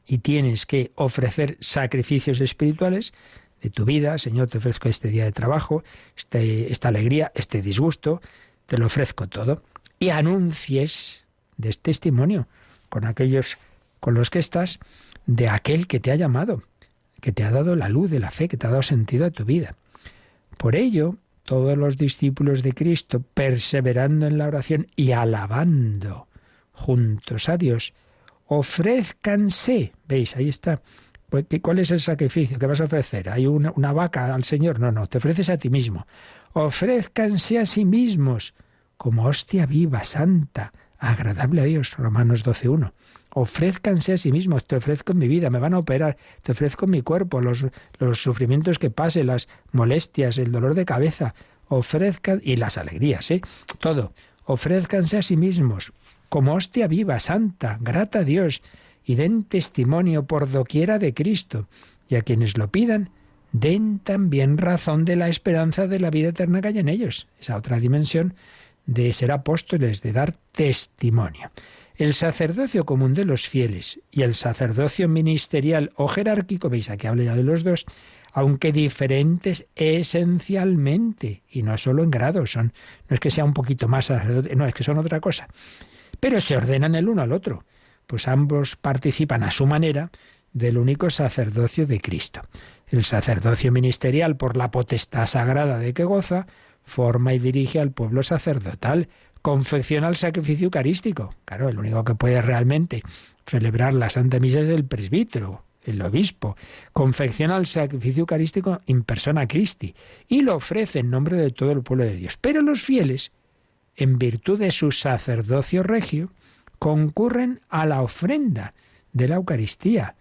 y tienes que ofrecer sacrificios espirituales de tu vida. Señor, te ofrezco este día de trabajo, esta alegría, este disgusto, te lo ofrezco todo. Y anuncies, des testimonio con aquellos con los que estás, de aquel que te ha llamado, que te ha dado la luz de la fe, que te ha dado sentido a tu vida. Por ello, todos los discípulos de Cristo, perseverando en la oración y alabando juntos a Dios, ofrézcanse. ¿Veis? Ahí está. ¿Cuál es el sacrificio que vas a ofrecer? ¿Hay una vaca al Señor? No, te ofreces a ti mismo. Ofrézcanse a sí mismos como hostia viva, santa, agradable a Dios. Romanos 12:1. Ofrézcanse a sí mismos. Te ofrezco mi vida, me van a operar. Te ofrezco mi cuerpo, los sufrimientos que pase, las molestias, el dolor de cabeza. Ofrezcan, y las alegrías, todo. Ofrézcanse a sí mismos como hostia viva, santa, grata a Dios, y den testimonio por doquiera de Cristo. Y a quienes lo pidan, den también razón de la esperanza de la vida eterna que hay en ellos. Esa otra dimensión de ser apóstoles, de dar testimonio. El sacerdocio común de los fieles y el sacerdocio ministerial o jerárquico, veis aquí habla ya de los dos, aunque diferentes esencialmente, y no solo en grados, no es que sea un poquito más sacerdote, no, es que son otra cosa, pero se ordenan el uno al otro, pues ambos participan a su manera del único sacerdocio de Cristo. El sacerdocio ministerial, por la potestad sagrada de que goza, forma y dirige al pueblo sacerdotal, confecciona el sacrificio eucarístico. Claro, el único que puede realmente celebrar la Santa Misa es el presbítero, el obispo. Confecciona el sacrificio eucarístico in persona Christi y lo ofrece en nombre de todo el pueblo de Dios. Pero los fieles, en virtud de su sacerdocio regio, concurren a la ofrenda de la Eucaristía.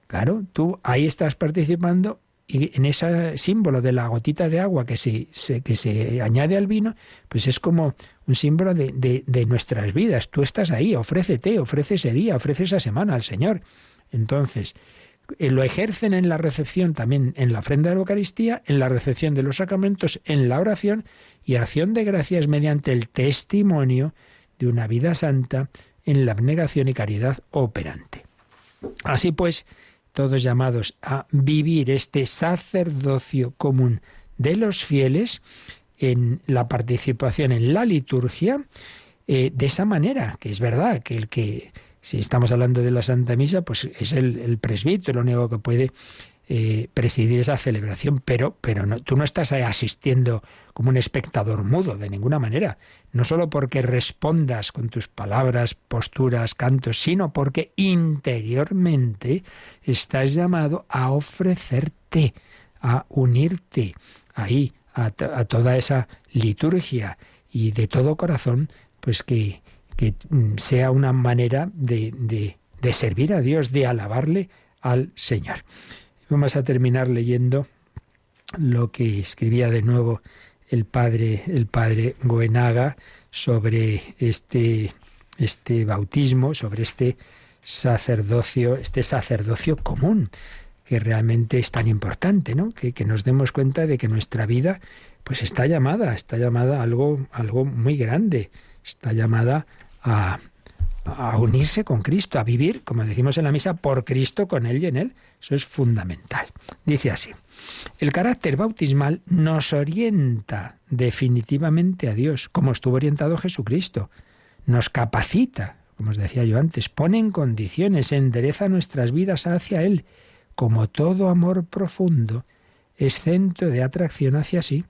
Claro, tú ahí estás participando y en ese símbolo de la gotita de agua que se añade al vino, pues es como un símbolo de nuestras vidas. Tú estás ahí, ofrécete, ofrece ese día, ofrece esa semana al Señor. Entonces, lo ejercen en la recepción también, en la ofrenda de la Eucaristía, en la recepción de los sacramentos, en la oración y acción de gracias mediante el testimonio de una vida santa en la abnegación y caridad operante. Así pues, todos llamados a vivir este sacerdocio común de los fieles en la participación en la liturgia, de esa manera, que es verdad que el que Si estamos hablando de la Santa Misa, pues es el presbítero el único que puede presidir esa celebración, pero no, tú no estás asistiendo como un espectador mudo, de ninguna manera. No solo porque respondas con tus palabras, posturas, cantos, sino porque interiormente estás llamado a ofrecerte, a unirte ahí, a toda esa liturgia, y de todo corazón, pues que sea una manera de servir a Dios, de alabarle al Señor. Vamos a terminar leyendo lo que escribía de nuevo el padre Goenaga sobre este bautismo, sobre este sacerdocio común, que realmente es tan importante, ¿no? Que nos demos cuenta de que nuestra vida pues está llamada a algo muy grande, está llamada a unirse con Cristo, a vivir, como decimos en la misa, por Cristo, con Él y en Él. Eso es fundamental. Dice así: el carácter bautismal nos orienta definitivamente a Dios, como estuvo orientado Jesucristo. Nos capacita, como os decía yo antes, pone en condiciones, endereza nuestras vidas hacia Él. Como todo amor profundo es centro de atracción hacia sí,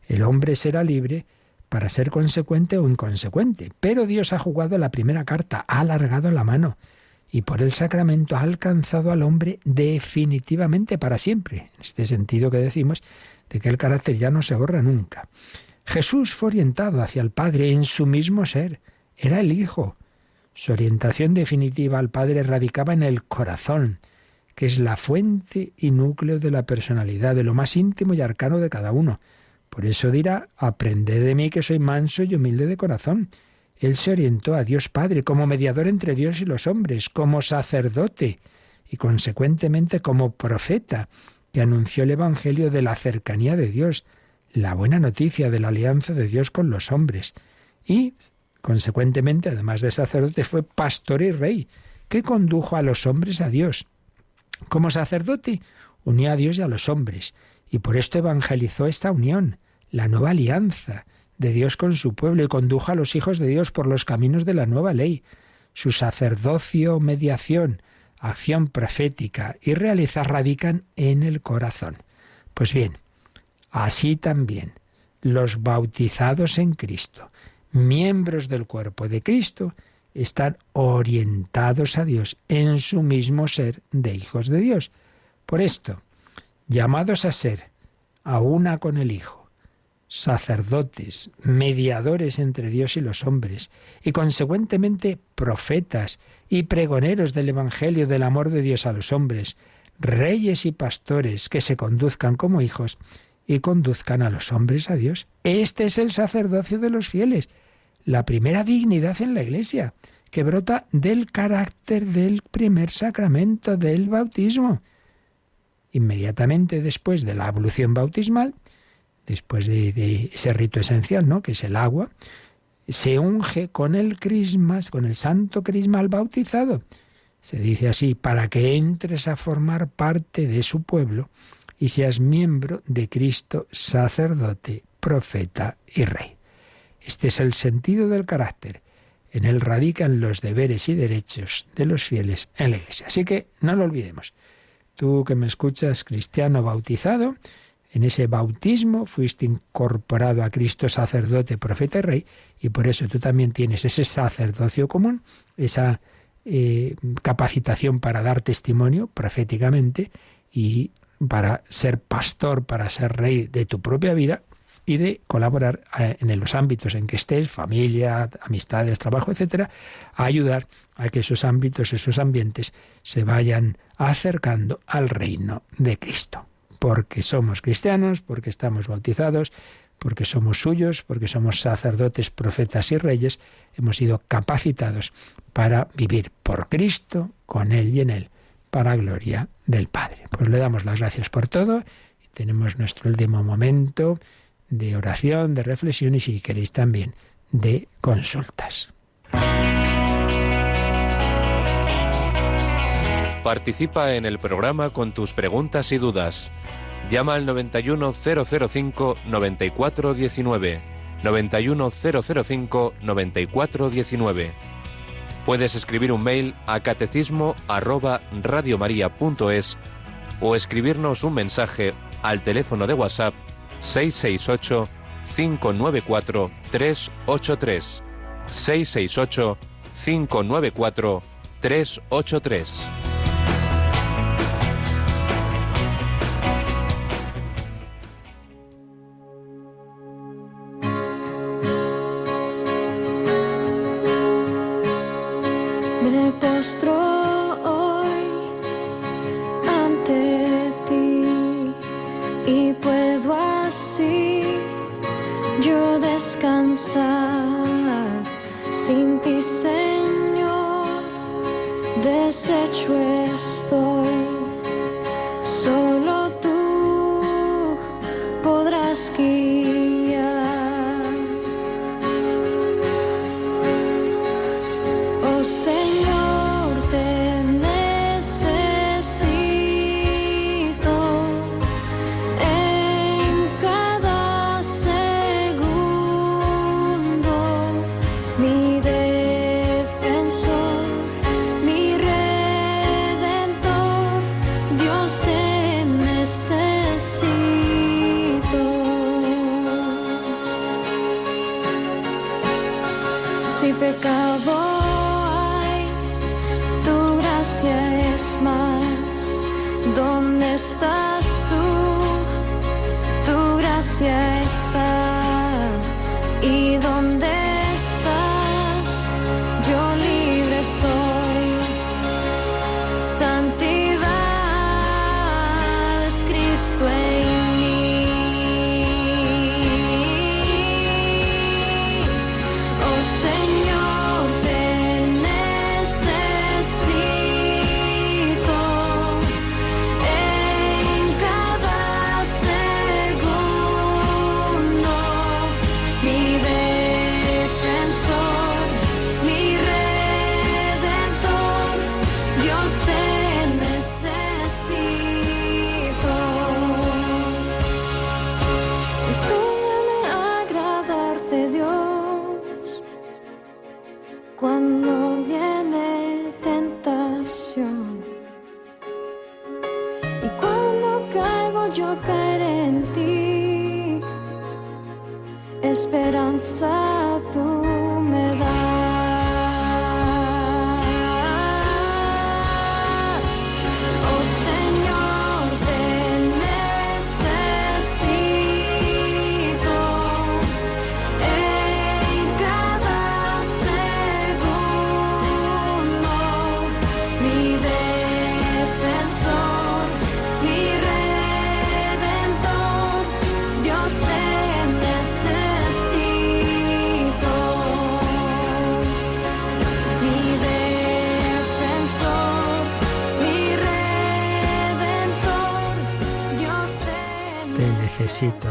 el hombre será libre para ser consecuente o inconsecuente. Pero Dios ha jugado la primera carta, ha alargado la mano, y por el sacramento ha alcanzado al hombre definitivamente para siempre. En este sentido que decimos de que el carácter ya no se borra nunca. Jesús fue orientado hacia el Padre en su mismo ser. Era el Hijo. Su orientación definitiva al Padre radicaba en el corazón, que es la fuente y núcleo de la personalidad, de lo más íntimo y arcano de cada uno. Por eso dirá: aprended de mí que soy manso y humilde de corazón. Él se orientó a Dios Padre como mediador entre Dios y los hombres, como sacerdote y consecuentemente como profeta, que anunció el Evangelio de la cercanía de Dios, la buena noticia de la alianza de Dios con los hombres. Y, consecuentemente, además de sacerdote, fue pastor y rey, que condujo a los hombres a Dios. Como sacerdote, unió a Dios y a los hombres, y por esto evangelizó esta unión, la nueva alianza de Dios con su pueblo, y condujo a los hijos de Dios por los caminos de la nueva ley. Su sacerdocio, mediación, acción profética y realeza radican en el corazón. Pues bien, así también los bautizados en Cristo, miembros del cuerpo de Cristo, están orientados a Dios en su mismo ser de hijos de Dios. Por esto, llamados a ser, a una con el Hijo, sacerdotes, mediadores entre Dios y los hombres, y consecuentemente profetas y pregoneros del Evangelio del amor de Dios a los hombres, reyes y pastores que se conduzcan como hijos y conduzcan a los hombres a Dios. Este es el sacerdocio de los fieles, la primera dignidad en la Iglesia, que brota del carácter del primer sacramento del bautismo. Inmediatamente después de la ablución bautismal, después de ese rito esencial, ¿no?, que es el agua, se unge con el crismas, con el santo crisma al bautizado. Se dice así: para que entres a formar parte de su pueblo y seas miembro de Cristo, sacerdote, profeta y rey. Este es el sentido del carácter. En él radican los deberes y derechos de los fieles en la Iglesia. Así que no lo olvidemos. Tú que me escuchas, cristiano bautizado, en ese bautismo fuiste incorporado a Cristo, sacerdote, profeta y rey, y por eso tú también tienes ese sacerdocio común, esa capacitación para dar testimonio proféticamente y para ser pastor, para ser rey de tu propia vida y de colaborar en los ámbitos en que estés, familia, amistades, trabajo, etcétera, a ayudar a que esos ámbitos, esos ambientes se vayan acercando al reino de Cristo. Porque somos cristianos, porque estamos bautizados, porque somos suyos, porque somos sacerdotes, profetas y reyes, hemos sido capacitados para vivir por Cristo, con Él y en Él, para gloria del Padre. Pues le damos las gracias por todo y tenemos nuestro último momento de oración, de reflexión y, si queréis, también de consultas. Participa en el programa con tus preguntas y dudas. Llama al 91005-9419. 91005-9419. Puedes escribir un mail a catecismo@radiomaria.es o escribirnos un mensaje al teléfono de WhatsApp 668 594 383. 668 594 383. Me postro hoy ante ti y puedo así yo descansar. Sin ti, Señor, deshecho estoy. Solo tú podrás guiar. Oh Señor, te necesito en cada segundo. Mi defensor, mi redentor, Dios te necesito. Si pecado hay, tu gracia es más. ¿Dónde estás tú? Tu gracia está. ¿Y dónde estás? Yo libre soy. Santidad es Cristo en mí. Oh Señor, te necesito en cada segundo. Mi defensor, mi redentor, Dios te necesito. Enséñame a agradarte, Dios, cuando viene tentación. Y cuando caigo yo caeré en ti. Esperanza tú me das. Oh Señor, te necesito en cada segundo. Mi defensor, mi redentor, Dios te necesito. Mi defensor, mi redentor, Dios te Te necesito.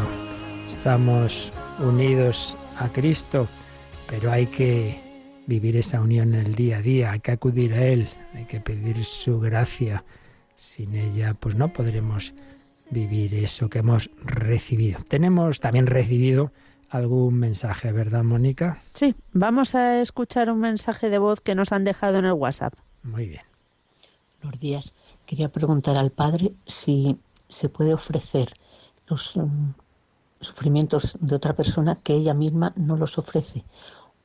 Estamos unidos a Cristo, pero hay que vivir esa unión en el día a día, hay que acudir a Él, hay que pedir su gracia. Sin ella, pues no podremos vivir eso que hemos recibido. Tenemos también recibido algún mensaje, ¿verdad, Mónica? Sí, vamos a escuchar un mensaje de voz que nos han dejado en el WhatsApp. Muy bien. Buenos días. Quería preguntar al padre si se puede ofrecer los sufrimientos de otra persona que ella misma no los ofrece,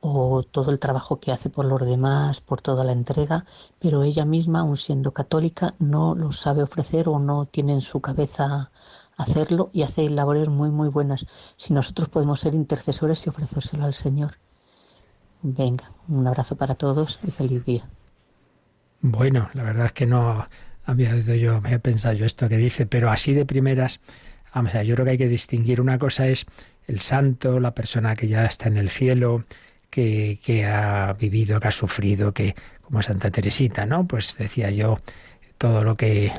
o todo el trabajo que hace por los demás, por toda la entrega, pero ella misma, aun siendo católica, no los sabe ofrecer o no tiene en su cabeza hacerlo, y hace labores muy muy buenas. Si nosotros podemos ser intercesores y ofrecérselo al Señor. Venga, un abrazo para todos y feliz día. Bueno, la verdad es que no había pensado yo esto que dice, pero así de primeras, vamos a ver, yo creo que hay que distinguir. Una cosa es el santo, la persona que ya está en el cielo, que ha vivido, que ha sufrido, que como Santa Teresita, ¿no? Pues decía yo, todo lo que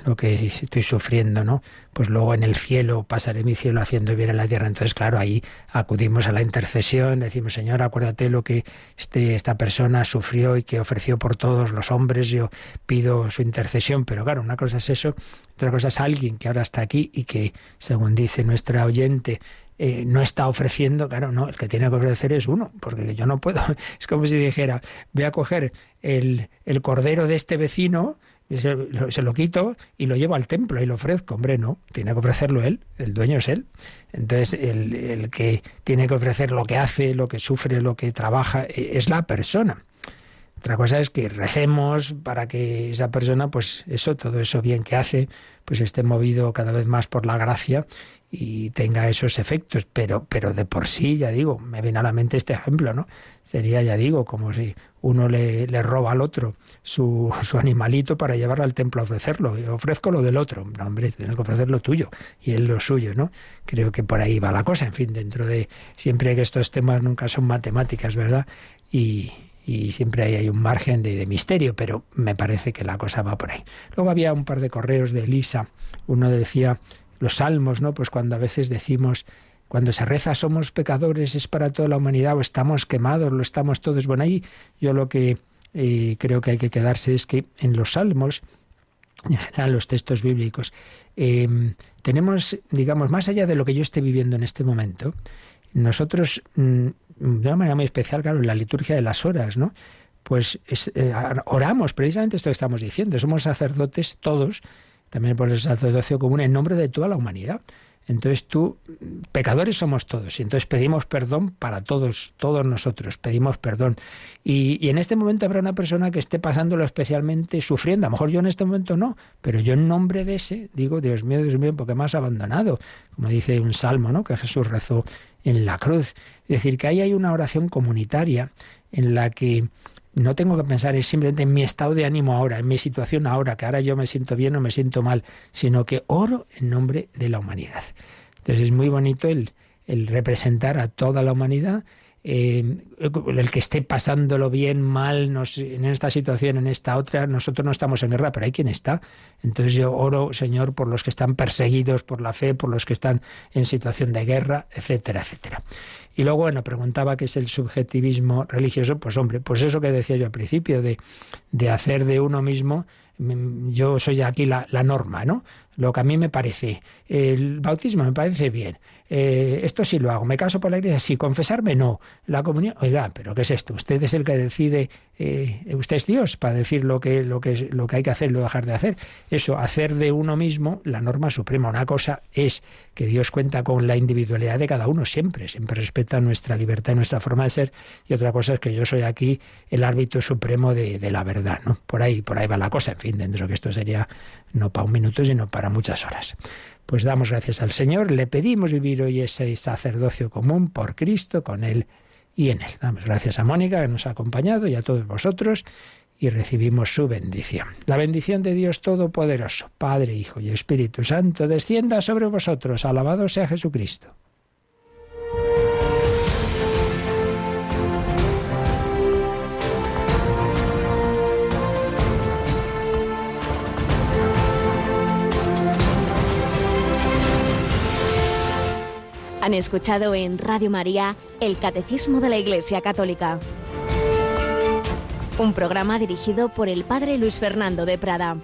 estoy sufriendo, ¿no? Pues luego en el cielo pasaré mi cielo haciendo bien en la tierra. Entonces, claro, ahí acudimos a la intercesión, decimos, Señor, acuérdate lo que esta persona sufrió y que ofreció por todos los hombres, yo pido su intercesión. Pero claro, una cosa es eso, otra cosa es alguien que ahora está aquí y que, según dice nuestra oyente, no está ofreciendo, claro, no, el que tiene que ofrecer es uno, porque yo no puedo, es como si dijera, voy a coger el cordero de este vecino, se lo quito y lo llevo al templo y lo ofrezco. Hombre, no, tiene que ofrecerlo él, el dueño es él. Entonces, el que tiene que ofrecer lo que hace, lo que sufre, lo que trabaja, es la persona. Otra cosa es que recemos para que esa persona, pues eso, todo eso bien que hace, pues esté movido cada vez más por la gracia y tenga esos efectos, pero de por sí, ya digo, me viene a la mente este ejemplo, ¿no? Sería, ya digo, como si uno le roba al otro su animalito para llevarlo al templo a ofrecerlo. Yo ofrezco lo del otro. No, hombre, tienes que ofrecer lo tuyo y él lo suyo, ¿no? Creo que por ahí va la cosa. En fin, dentro de siempre que estos temas nunca son matemáticas, ¿verdad? Y siempre hay un margen de misterio, pero me parece que la cosa va por ahí. Luego había un par de correos de Elisa. Uno decía, los salmos, ¿no? Pues cuando a veces decimos, cuando se reza somos pecadores, es para toda la humanidad, o estamos quemados, lo estamos todos. Bueno, ahí yo lo que creo que hay que quedarse es que en los salmos, en general los textos bíblicos, tenemos, digamos, más allá de lo que yo esté viviendo en este momento, nosotros, de una manera muy especial, claro, en la liturgia de las horas, ¿no? Pues oramos precisamente esto que estamos diciendo. Somos sacerdotes todos, también por el sacerdocio común, en nombre de toda la humanidad. Entonces pecadores somos todos, y entonces pedimos perdón para todos nosotros, pedimos perdón. Y en este momento habrá una persona que esté pasándolo especialmente sufriendo. A lo mejor yo en este momento no, pero yo en nombre de ese digo, Dios mío, ¿por qué me has abandonado? Como dice un salmo, ¿no?, que Jesús rezó en la cruz. Es decir, que ahí hay una oración comunitaria en la que no tengo que pensar simplemente en mi estado de ánimo ahora, en mi situación ahora, que ahora yo me siento bien o me siento mal, sino que oro en nombre de la humanidad. Entonces es muy bonito el representar a toda la humanidad, el que esté pasándolo bien, mal, en esta situación, en esta otra, nosotros no estamos en guerra, pero hay quien está. Entonces yo oro, Señor, por los que están perseguidos por la fe, por los que están en situación de guerra, etcétera, etcétera. Y luego, bueno, preguntaba qué es el subjetivismo religioso. Pues hombre, pues eso que decía yo al principio, de hacer de uno mismo, yo soy aquí la norma, ¿no? Lo que a mí me parece. El bautismo me parece bien. Esto sí lo hago. ¿Me caso por la iglesia? Sí. ¿Confesarme? No. ¿La comunión? Oiga, ¿pero qué es esto? Usted es el que decide, usted es Dios para decir lo que hay que hacer y lo dejar de hacer. Eso, hacer de uno mismo la norma suprema. Una cosa es que Dios cuenta con la individualidad de cada uno siempre respeta nuestra libertad y nuestra forma de ser, y otra cosa es que yo soy aquí el árbitro supremo de la verdad, ¿no? Por ahí va la cosa. En fin, dentro que esto sería no para un minuto, sino para muchas horas. Pues damos gracias al Señor, le pedimos vivir hoy ese sacerdocio común por Cristo, con Él y en Él. Damos gracias a Mónica, que nos ha acompañado, y a todos vosotros, y recibimos su bendición. La bendición de Dios Todopoderoso, Padre, Hijo y Espíritu Santo, descienda sobre vosotros. Alabado sea Jesucristo. Han escuchado en Radio María el Catecismo de la Iglesia Católica, un programa dirigido por el Padre Luis Fernando de Prada.